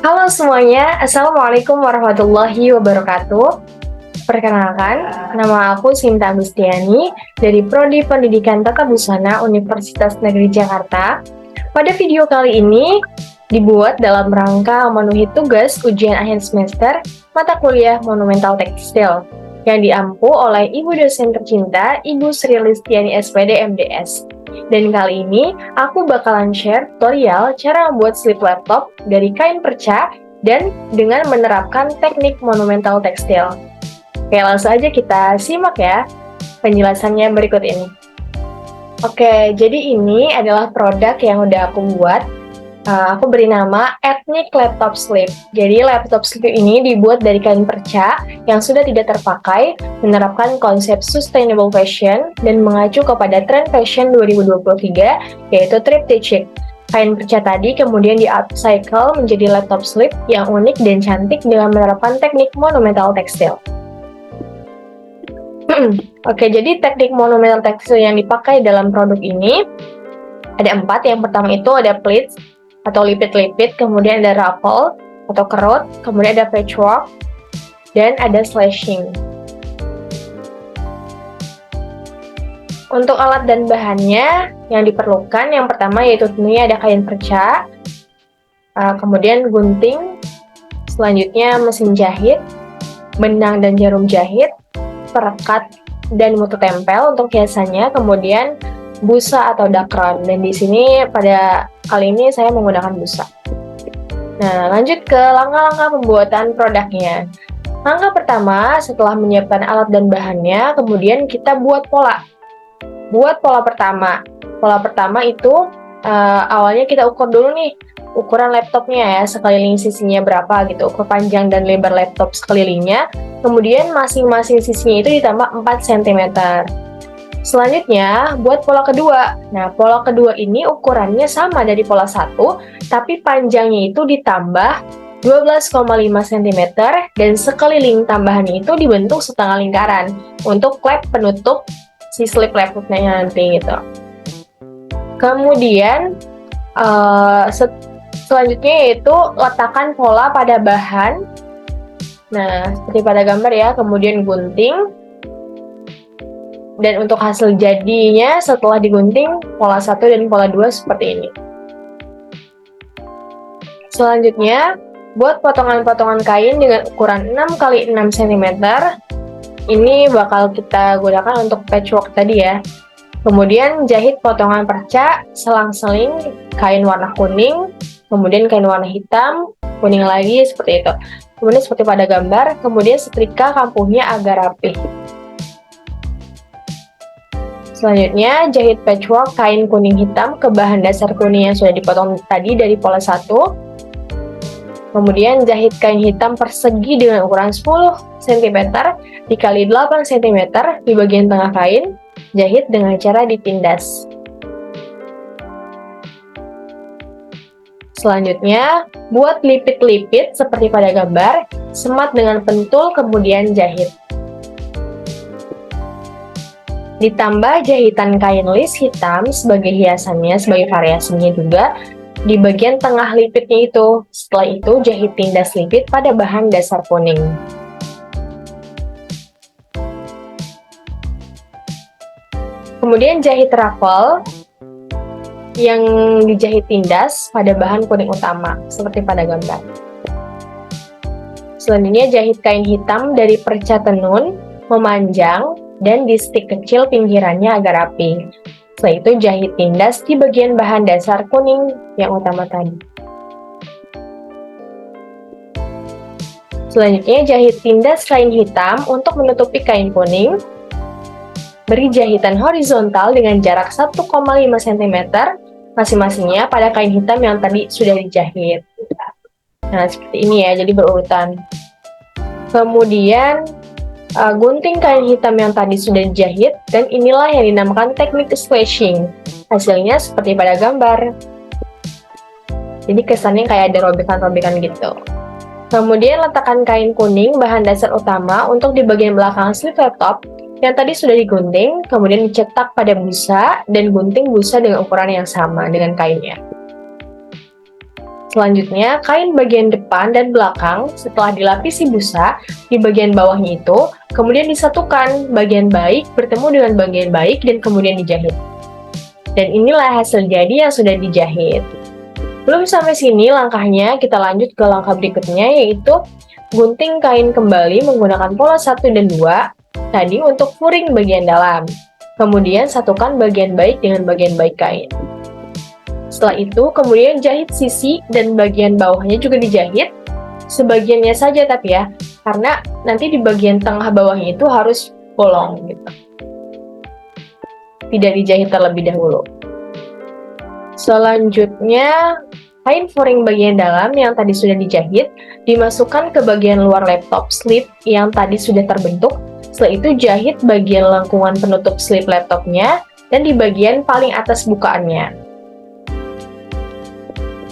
Halo semuanya, Assalamualaikum warahmatullahi wabarakatuh. Perkenalkan, nama aku Sinta Agustiani dari Prodi Pendidikan Tata Busana Universitas Negeri Jakarta. Pada video kali ini dibuat dalam rangka memenuhi tugas ujian akhir semester mata kuliah Monumental Tekstil yang diampu oleh Ibu dosen tercinta, Ibu Sri Listiani SPD MDS. Dan kali ini aku bakalan share tutorial cara membuat slip laptop dari kain perca dan dengan menerapkan teknik monumental tekstil. Oke, langsung aja kita simak ya penjelasannya berikut ini. Oke, jadi ini adalah produk yang udah aku buat. Aku beri nama Ethnic Laptop Slip. Jadi laptop slip ini dibuat dari kain perca yang sudah tidak terpakai, menerapkan konsep sustainable fashion dan mengacu kepada tren fashion 2023 yaitu triptych. Kain perca tadi kemudian di-upcycle menjadi laptop slip yang unik dan cantik dengan menerapkan teknik monumental tekstil. Oke, jadi teknik monumental tekstil yang dipakai dalam produk ini ada 4. Yang pertama itu ada pleats atau lipit-lipit, kemudian ada ruffle atau kerut, kemudian ada patchwork, dan ada slashing. Untuk alat dan bahannya yang diperlukan, yang pertama yaitu tentunya ada kain perca, kemudian gunting, selanjutnya mesin jahit, benang dan jarum jahit, perekat dan mutu tempel untuk hiasannya, kemudian busa atau dakron, dan di sini pada kali ini saya menggunakan busa. Nah, lanjut ke langkah-langkah pembuatan produknya. Langkah pertama, setelah menyiapkan alat dan bahannya, kemudian kita buat pola. Buat pola pertama. Pola pertama itu awalnya kita ukur dulu nih ukuran laptopnya ya, sekeliling sisinya berapa gitu, ukur panjang dan lebar laptop sekelilingnya. Kemudian masing-masing sisinya itu ditambah 4 cm. Selanjutnya, buat pola kedua. Nah, pola kedua ini ukurannya sama dari pola 1, tapi panjangnya itu ditambah 12,5 cm dan sekeliling tambahannya itu dibentuk setengah lingkaran untuk klep penutup si slip laptopnya nanti gitu. Kemudian, selanjutnya yaitu letakkan pola pada bahan. Nah, seperti pada gambar ya, kemudian gunting. Dan untuk hasil jadinya setelah digunting, pola 1 dan pola 2 seperti ini. Selanjutnya, buat potongan-potongan kain dengan ukuran 6 x 6 cm. Ini bakal kita gunakan untuk patchwork tadi ya. Kemudian jahit potongan perca, selang-seling kain warna kuning, kemudian kain warna hitam, kuning lagi seperti itu. Kemudian seperti pada gambar, kemudian setrika kampuhnya agar rapi. Selanjutnya, jahit patchwork kain kuning hitam ke bahan dasar kuning yang sudah dipotong tadi dari pola 1. Kemudian jahit kain hitam persegi dengan ukuran 10 cm dikali 8 cm di bagian tengah kain. Jahit dengan cara ditindas. Selanjutnya, buat lipit-lipit seperti pada gambar, semat dengan pentul kemudian jahit. Ditambah jahitan kain list hitam sebagai hiasannya, sebagai variasinya juga di bagian tengah lipitnya itu. Setelah itu jahit tindas lipit pada bahan dasar kuning. Kemudian jahit ruffle yang dijahit tindas pada bahan kuning utama, seperti pada gambar. Selanjutnya jahit kain hitam dari perca tenun, memanjang, dan di stick kecil pinggirannya agar rapi. Setelah itu jahit tindas di bagian bahan dasar kuning yang utama tadi. Selanjutnya jahit tindas kain hitam untuk menutupi kain kuning. Beri jahitan horizontal dengan jarak 1,5 cm masing-masingnya pada kain hitam yang tadi sudah dijahit. Nah, seperti ini ya, jadi berurutan. Kemudian gunting kain hitam yang tadi sudah dijahit, dan inilah yang dinamakan teknik slashing. Hasilnya seperti pada gambar. Jadi kesannya kayak ada robekan-robekan gitu. Kemudian letakkan kain kuning bahan dasar utama untuk di bagian belakang slip laptop yang tadi sudah digunting, kemudian dicetak pada busa dan gunting busa dengan ukuran yang sama dengan kainnya. Selanjutnya, kain bagian depan dan belakang setelah dilapisi busa di bagian bawahnya itu, kemudian disatukan bagian baik bertemu dengan bagian baik dan kemudian dijahit. Dan inilah hasil jadi yang sudah dijahit. Belum sampai sini langkahnya, kita lanjut ke langkah berikutnya, yaitu gunting kain kembali menggunakan pola 1 dan 2 tadi untuk furing bagian dalam. Kemudian satukan bagian baik dengan bagian baik kain. Setelah itu, kemudian jahit sisi dan bagian bawahnya juga dijahit. Sebagiannya saja tapi ya, karena nanti di bagian tengah bawahnya itu harus bolong gitu. Tidak dijahit terlebih dahulu. Selanjutnya, kain furing bagian dalam yang tadi sudah dijahit, dimasukkan ke bagian luar laptop slip yang tadi sudah terbentuk. Setelah itu, jahit bagian lengkungan penutup slip laptopnya dan di bagian paling atas bukaannya.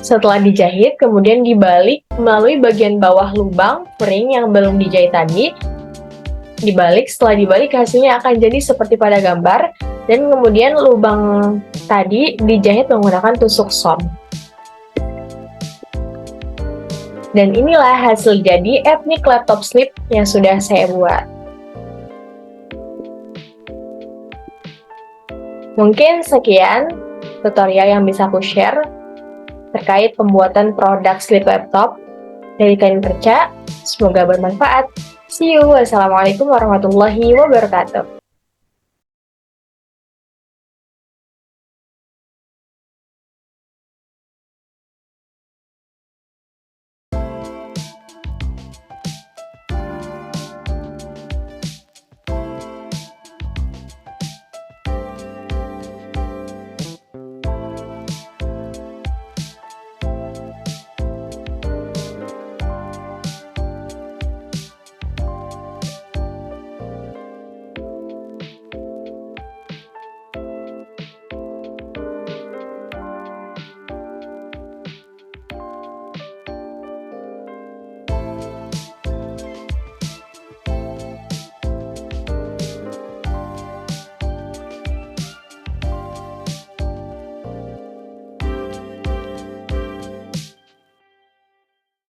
Setelah dijahit, kemudian dibalik melalui bagian bawah lubang furing yang belum dijahit tadi. Dibalik, setelah dibalik hasilnya akan jadi seperti pada gambar, dan kemudian lubang tadi dijahit menggunakan tusuk som. Dan inilah hasil jadi etnik laptop slip yang sudah saya buat. Mungkin sekian tutorial yang bisa aku share terkait pembuatan produk slip laptop dari kain perca. Semoga bermanfaat. See you. Wassalamualaikum warahmatullahi wabarakatuh.